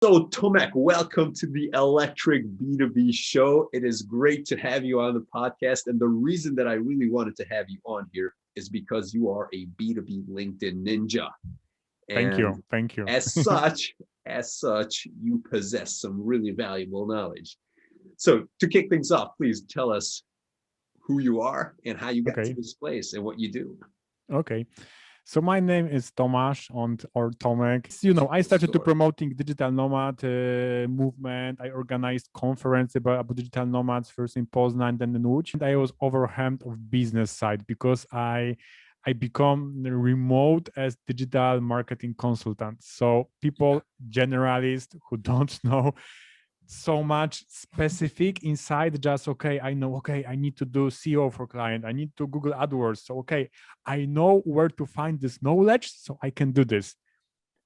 So, Tomek, welcome to the Electric B2B show. It is great to have you on the podcast. And the reason that I really wanted to have you on here is because you are a B2B LinkedIn ninja. Thank And you. Thank you. as such, you possess some really valuable knowledge. So to kick things off, please tell us who you are and how you got to Okay. this place and what you do. Okay. So my name is Tomasz or Tomek. I Cool started to story. promoting digital nomad movement. I organized conference about digital nomads first in Poznan, then in Łódź. And I was overwhelmed of business side because I become remote as digital marketing consultant. So Yeah. people generalists who don't know so much specific inside just I know I need to do SEO for client, I need to Google AdWords, so I know where to find this knowledge so I can do this,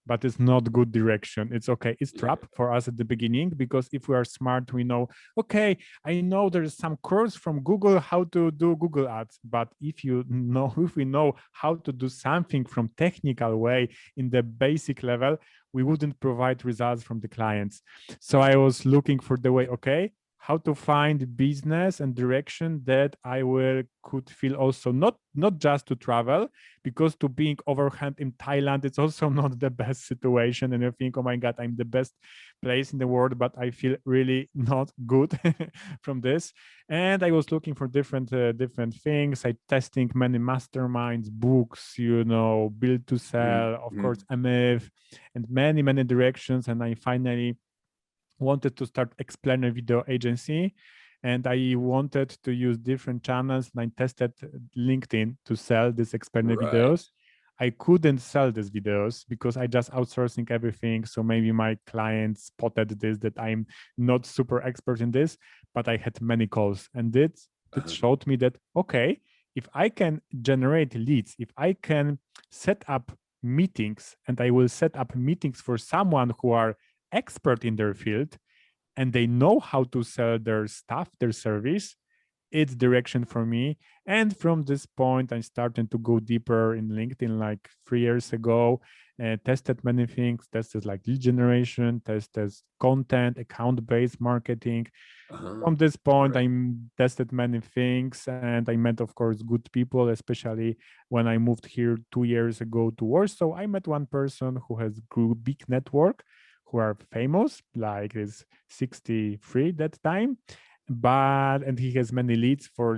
but it's not good direction. It's Yeah. trap for us at the beginning, because if we are smart, we know, I know there's some course from Google how to do Google ads, but if we know how to do something from technical way in the basic level, we wouldn't provide results from the clients. So I was looking for the way, how to find business and direction that I will could feel also not just to travel, because to being overhand in Thailand, it's also not the best situation. And you think, oh my God, I'm the best place in the world, but I feel really not good from this. And I was looking for different things. I testing many masterminds, books, build to sell, of Mm-hmm. course, MF, and many directions. And I finally wanted to start explainer video agency, and I wanted to use different channels, and I tested LinkedIn to sell these explainer Right. videos. I couldn't sell these videos because I just outsourcing everything. So maybe my clients spotted this, that I'm not super expert in this, but I had many calls, and it Uh-huh. showed me that, if I can generate leads, if I can set up meetings, and I will set up meetings for someone who are expert in their field, and they know how to sell their stuff, their service, it's direction for me. And from this point, I started to go deeper in LinkedIn like 3 years ago, and tested many things, tested like lead generation, tested content, account-based marketing. Uh-huh. From this point, Right. I tested many things, and I met, of course, good people, especially when I moved here 2 years ago to Warsaw. I met one person who has grew big network, who are famous, like is 63 that time, and he has many leads for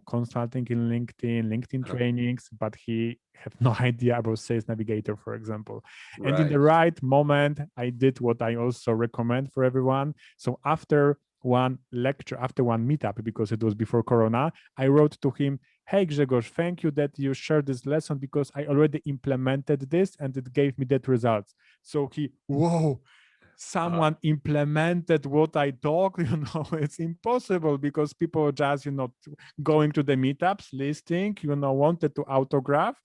consulting in LinkedIn Uh-huh. trainings, but he have no idea about Sales Navigator, for example. And in Right. the right moment, I did what I also recommend for everyone. So after one lecture, after one meetup, because it was before Corona, I wrote to him, hey Grzegorz, thank you that you shared this lesson, because I already implemented this and it gave me that results. So whoa, Uh, someone implemented what I talk. It's impossible, because people just, going to the meetups, listening, wanted to autograph,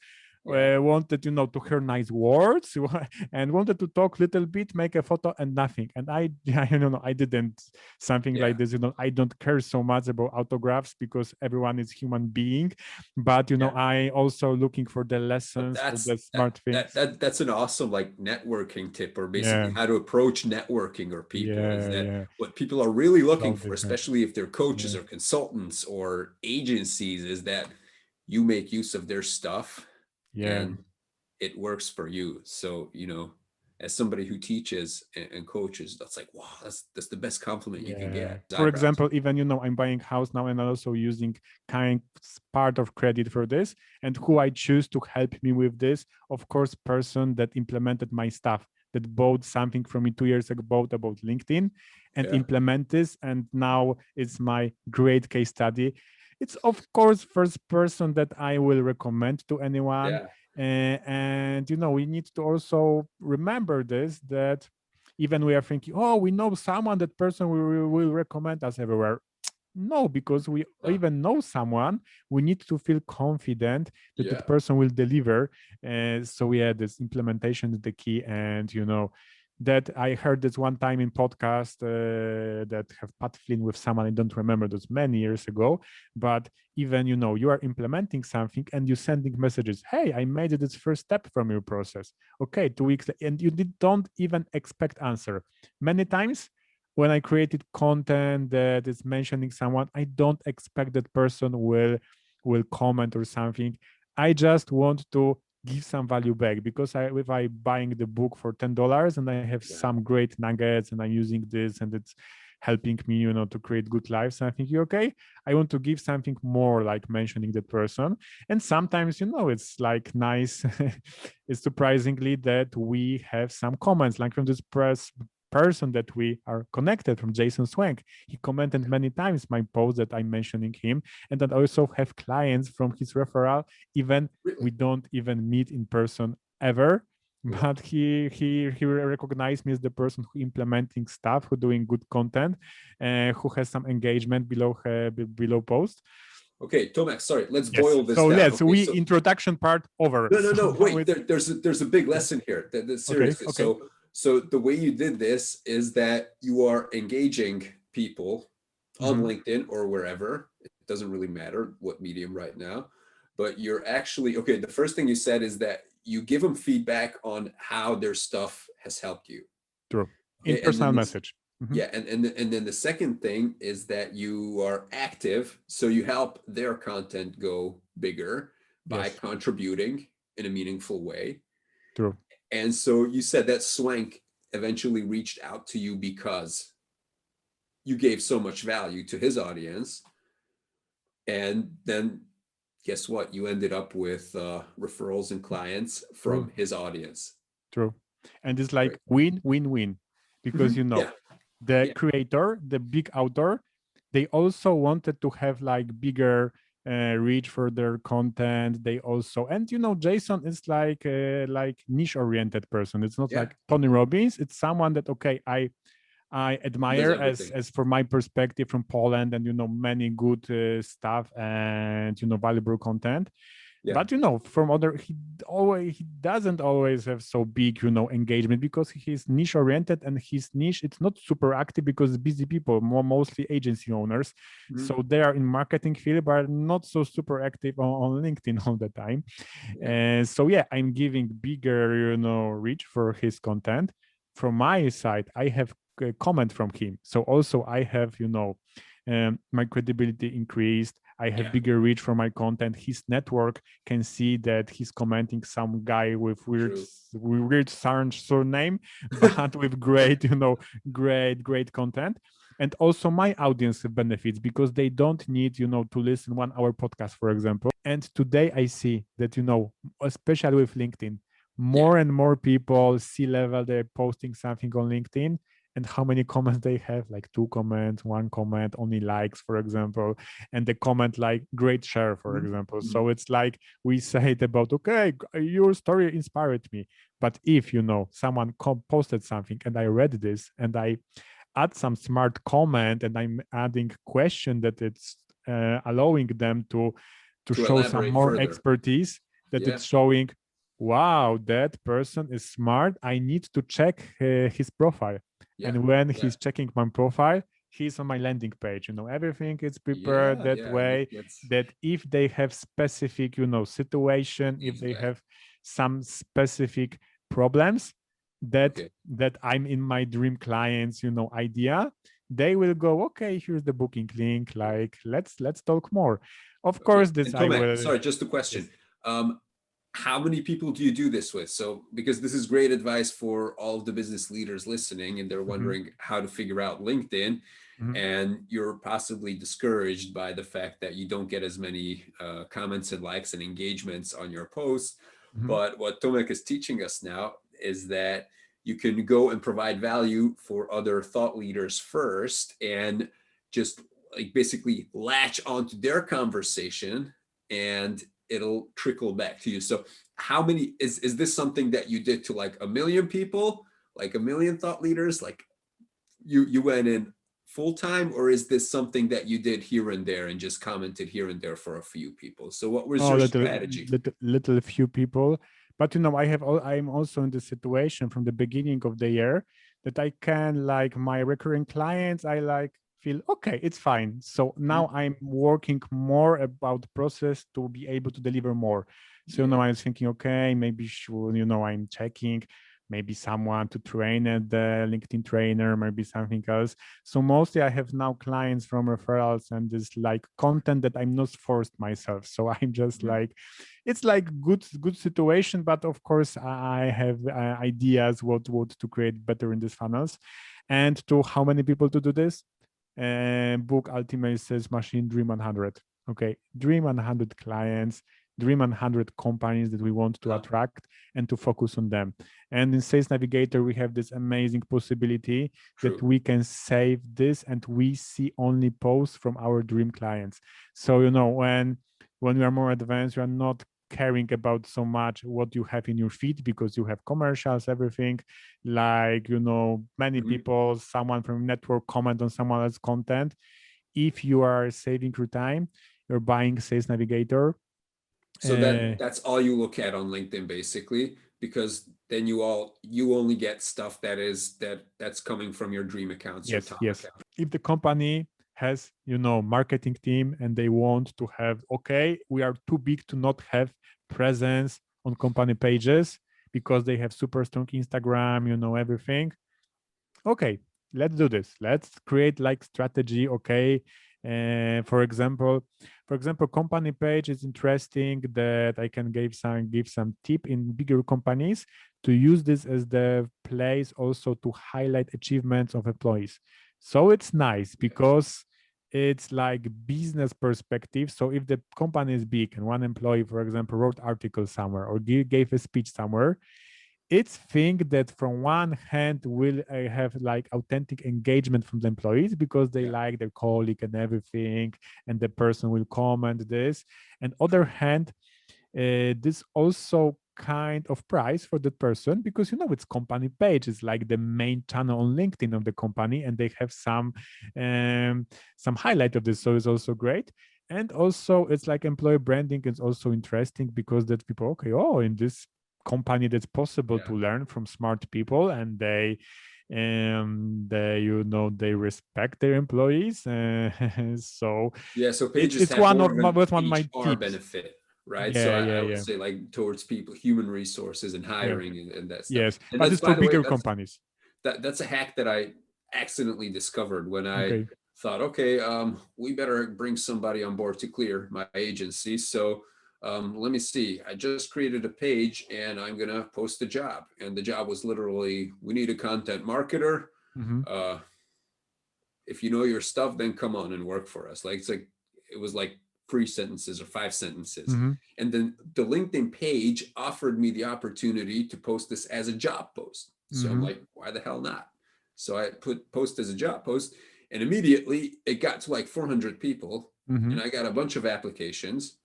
yeah. wanted, to hear nice words, and wanted to talk a little bit, make a photo, and nothing. And I didn't something Yeah. like this. I don't care so much about autographs, because everyone is human being. But Yeah. I also looking for the But lessons, for that's the smart things. that's an awesome like networking tip, or basically Yeah, how to approach networking or people, is yeah, that yeah. what people are really looking So for, different. especially if they're coaches Yeah. or consultants or agencies, is that you make use of their stuff Yeah. and it works for you. So, as somebody who teaches and coaches, that's like, wow, that's the best compliment you can Yeah. get. For Eyebrows. example, even I'm buying house now, and I'm also using kind part of credit for this. And who I choose to help me with this, of course, person that implemented my stuff, that bought something from me 2 years ago, bought about LinkedIn, and Yeah. implement this. And now it's my great case study. It's of course first person that I will recommend to anyone. Yeah. And we need to also remember this, that even we are thinking, oh, we know someone, that person will recommend us everywhere. No, because we No. even know someone, we need to feel confident that that Yeah. person will deliver. So yeah, this implementation is the key. And that I heard this one time in podcast that have Pat Flynn with someone, I don't remember, this many years ago, but even, you are implementing something and you sending messages, hey, I made this first step from your process. Okay, 2 weeks, and you don't even expect answer. Many times when I created content that is mentioning someone, I don't expect that person will comment or something. I just want to give some value back, because if I buying the book for $10 and I have some great nuggets and I'm using this and it's helping me, to create good lives, and I think, okay, I want to give something more, like mentioning the person. And sometimes, it's like nice. It's surprisingly that we have some comments, like from this person that we are connected from, Jason Swank. He commented many times my post that I'm mentioning him, and that also have clients from his referral, even we don't even meet in person ever, but he recognized me as the person who implementing stuff, who doing good content, who has some engagement below post. Okay, Tomasz, sorry, let's boil this so down. Okay, introduction part over. No, wait, there's a big lesson here. Seriously. Okay. So the way you did this is that you are engaging people on LinkedIn or wherever. It doesn't really matter what medium right now, but you're actually, okay, the first thing you said is that you give them feedback on how their stuff has helped you. True. In personal message. Yeah, and then the second thing is that you are active, so you help their content go bigger by contributing in a meaningful way. True. And so you said that Swank eventually reached out to you because you gave so much value to his audience. And then guess what? You ended up with referrals and clients from his audience. True. And it's like win, win, win. Because, the creator, the big author, they also wanted to have like bigger reach for their content. They also, and Jason is like niche oriented person. It's not like Tony Robbins. It's someone that, okay, I admire as for my perspective from Poland, and many good stuff and valuable content. But from other, he doesn't always have so big engagement, because he's niche oriented, and his niche, it's not super active because busy people, mostly agency owners, so they are in marketing field but not so super active on LinkedIn all the time. And so I'm giving bigger reach for his content. From my side, I have a comment from him, so also I have my credibility increased. I have bigger reach for my content. His network can see that he's commenting some guy with weird surname, but with great, great content. And also my audience benefits, because they don't need, to listen 1 hour podcast, for example. And today I see that, especially with LinkedIn, more and more people, C-level, they're posting something on LinkedIn, and how many comments they have, like 2 comments, 1 comment, only likes, for example, and the comment like great share, for example. So it's like we say it about, okay, your story inspired me. But if someone posted something and I read this and I add some smart comment and I'm adding question that it's allowing them to show some more further expertise, that it's showing, wow, that person is smart, I need to check his profile. And when he's checking my profile, he's on my landing page. Everything is prepared that way, that if they have specific, situation, if they have some specific problems, that I'm in my dream clients, idea, they will go, okay, here's the booking link. Like, let's talk more. Of course, this I will. Sorry, just a question. How many people do you do this with? So, because this is great advice for all of the business leaders listening, and they're wondering how to figure out LinkedIn, and you're possibly discouraged by the fact that you don't get as many comments and likes and engagements on your posts. But what Tomek is teaching us now is that you can go and provide value for other thought leaders first, and just like basically latch onto their conversation, and it'll trickle back to you. So how many, is this something that you did to like 1 million people, like 1 million thought leaders, like you went in full time, or is this something that you did here and there and just commented here and there for a few people? So what was your strategy? Little few people, But I'm also in the situation from the beginning of the year that I can, like, my recurring clients, I like feel okay, it's fine. So now I'm working more about the process to be able to deliver more. So I was thinking, okay, maybe should, I'm checking maybe someone to train at the LinkedIn trainer, maybe something else. So mostly I have now clients from referrals and this like content that I'm not forced myself. So I'm just like, it's like good situation, but of course I have ideas what to create better in these funnels. And to how many people to do this? Book Ultimate Sales Machine Dream 100. Okay, Dream 100 clients, Dream 100 companies that we want to attract and to focus on them. And in Sales Navigator, we have this amazing possibility that we can save this and we see only posts from our dream clients. So, when we are more advanced, we are not caring about so much what you have in your feed because you have commercials, everything, like, many people, someone from network comment on someone else's content. If you are saving your time, you're buying Sales Navigator. So that's all you look at on LinkedIn, basically, because then you only get stuff that's coming from your dream accounts. Yes. If the company has, marketing team and they want to have, okay, we are too big to not have presence on company pages because they have super strong Instagram, everything. Okay, let's do this. Let's create like strategy. Okay. For example, company page is interesting that I can give some tip in bigger companies to use this as the place also to highlight achievements of employees. So it's nice because it's like business perspective. So if the company is big and one employee, for example, wrote article somewhere or gave a speech somewhere, it's thing that from one hand will have like authentic engagement from the employees because they like their colleague and everything, and the person will comment this. And other hand, this also kind of price for that person because it's company page, it's like the main channel on LinkedIn of the company, and they have some highlight of this, so it's also great. And also it's like employer branding is also interesting because that people, okay, oh, in this company that's possible to learn from smart people, and they they respect their employees. So pages it's have one more of of my HR tips. benefit, right? So I would say like towards people, human resources and hiring and that stuff. Yes, And but that's, it's by to the way, bigger companies. that's a hack that I accidentally discovered when I Okay. thought, okay, we better bring somebody on board to Clear, my agency. So let me see. I just created a page and I'm gonna post a job. And the job was literally, we need a content marketer. If you know your stuff, then come on and work for us. It was like 3 sentences or 5 sentences. And then the LinkedIn page offered me the opportunity to post this as a job post. So I'm like, why the hell not? So I put post as a job post, and immediately it got to like 400 people, and I got a bunch of applications,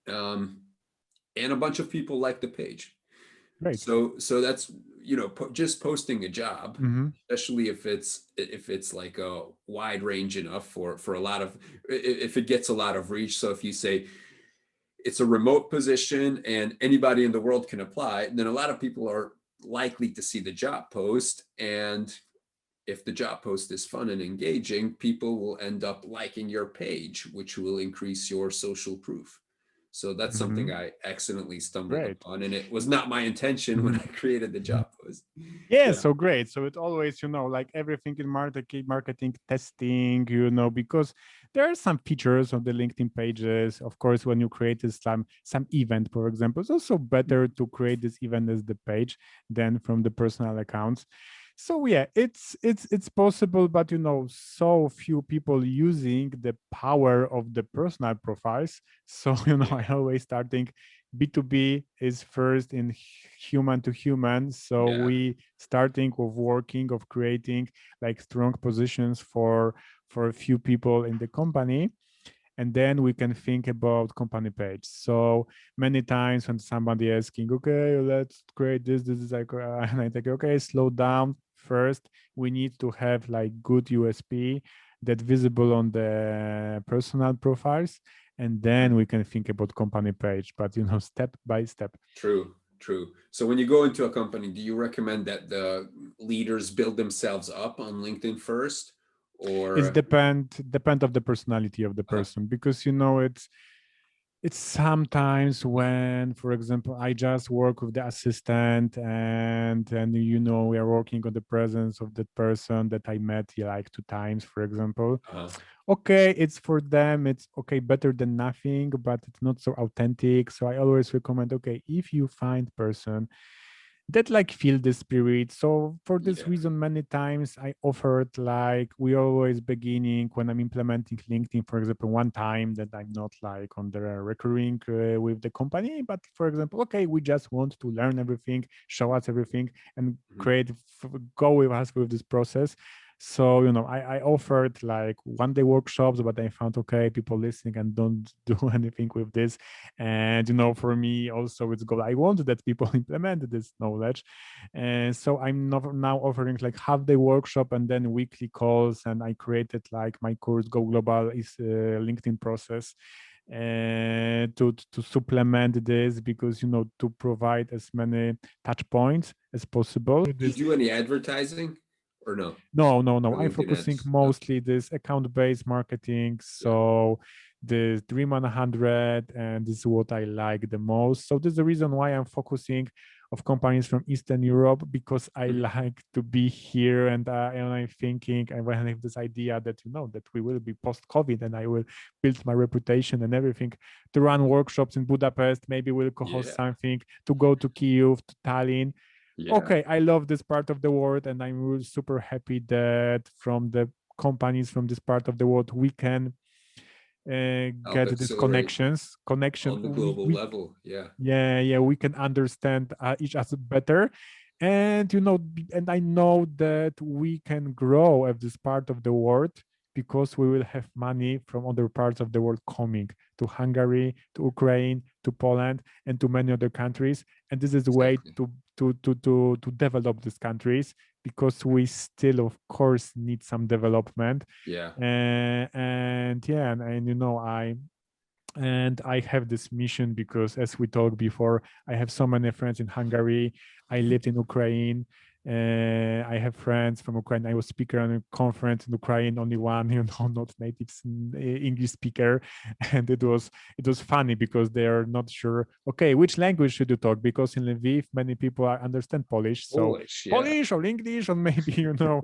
and a bunch of people liked the page. Right. So that's, just posting a job, especially if it's like a wide range enough for a lot of, if it gets a lot of reach. So if you say it's a remote position and anybody in the world can apply, then a lot of people are likely to see the job post. And if the job post is fun and engaging, people will end up liking your page, which will increase your social proof. So that's something I accidentally stumbled upon, and it was not my intention when I created the job post. Yeah, so great. So it's always, like everything in marketing testing, because there are some features of the LinkedIn pages. Of course, when you create some event, for example, it's also better to create this event as the page than from the personal accounts. So yeah, it's possible, but so few people using the power of the personal profiles. So I always starting B2B is first in human to human. So we starting of working of creating like strong positions for a few people in the company. And then we can think about company page. So many times when somebody asking, okay, let's create this is like, and I think, okay, slow down. First, we need to have like good USP that visible on the personal profiles. and then we can think about company page, but step by step. True. So when you go into a company, do you recommend that the leaders build themselves up on LinkedIn first, It's or depend of the personality of the person, because it's sometimes when, for example, I just work with the assistant, and we are working on the presence of that person that I met like 2 times, for example. Okay, it's for them, it's okay, better than nothing, but it's not so authentic. So I always recommend, okay, if you find person that like feel the spirit. So for this reason, many times I offered, like, we always beginning when I'm implementing LinkedIn, for example, one time that I'm not like on the recurring with the company, but for example, okay, we just want to learn everything, show us everything, and go with us with this process. So I offered like 1-day workshops, but I found, okay, people listening and don't do anything with this. And for me also, it's goal, I want that people implement this knowledge. And so I'm now offering like half-day workshop and then weekly calls, and I created like my course Go Global is a LinkedIn process to supplement this, because to provide as many touch points as possible. do you do any advertising or no? No, For I'm LinkedIn focusing ads? No. mostly this account-based marketing. So the Dream 100, and this is what I like the most. So this is the reason why I'm focusing of companies from Eastern Europe, because I like to be here, and I'm thinking, and when I have this idea that that we will be post-COVID, and I will build my reputation and everything to run workshops in Budapest. Maybe we'll co-host something, to go to Kyiv, to Tallinn. Okay, I love this part of the world, and I'm really super happy that from the companies from this part of the world we can get these connections. On the global level. We can understand each other better, and and I know that we can grow at this part of the world, because we will have money from other parts of the world coming to Hungary, to Ukraine, to Poland, and to many other countries. And this is a way to develop these countries, because we still, of course, need some development. And I have this mission, because as we talked before, I have so many friends in Hungary. I lived in Ukraine. I have friends from Ukraine. I was speaker on a conference in Ukraine, only one, not native English speaker. And it was funny, because they are not sure, okay, which language should you talk? Because in Lviv, many people understand Polish. So Polish or English, or maybe, so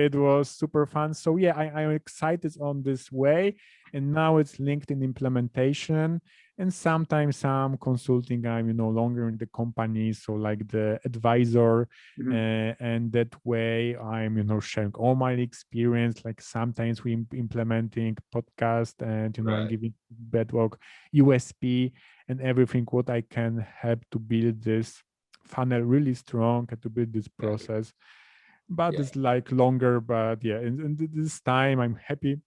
it was super fun. So I'm excited on this way. And now it's LinkedIn implementation, and sometimes some consulting. I'm no longer in the company, so like the advisor, and that way I'm sharing all my experience. Like sometimes we implementing podcast, and I'm giving bedrock USP and everything what I can help to build this funnel really strong, and to build this process. But it's like longer. But in this time I'm happy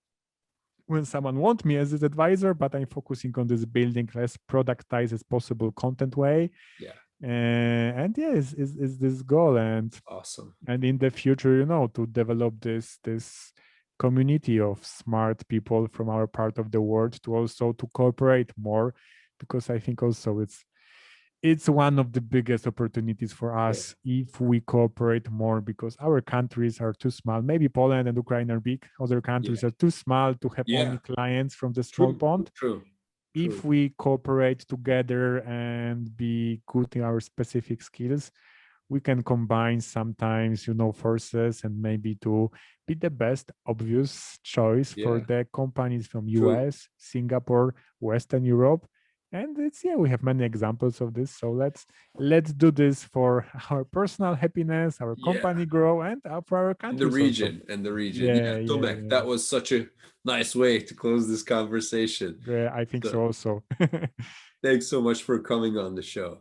when someone wants me as his advisor, but I'm focusing on this building less productized as possible content way. Is this goal. And awesome. And in the future, to develop this community of smart people from our part of the world, to also to cooperate more, because I think also it's one of the biggest opportunities for us if we cooperate more, because our countries are too small. Maybe Poland and Ukraine are big. Other countries are too small to have only clients from the small pond. If we cooperate together and be good in our specific skills, we can combine sometimes, forces, and maybe to be the best obvious choice for the companies from US, Singapore, Western Europe. And we have many examples of this. So let's do this for our personal happiness, our company grow, and for our country. And the region. Tomek, that was such a nice way to close this conversation. I think so also. Thanks so much for coming on the show.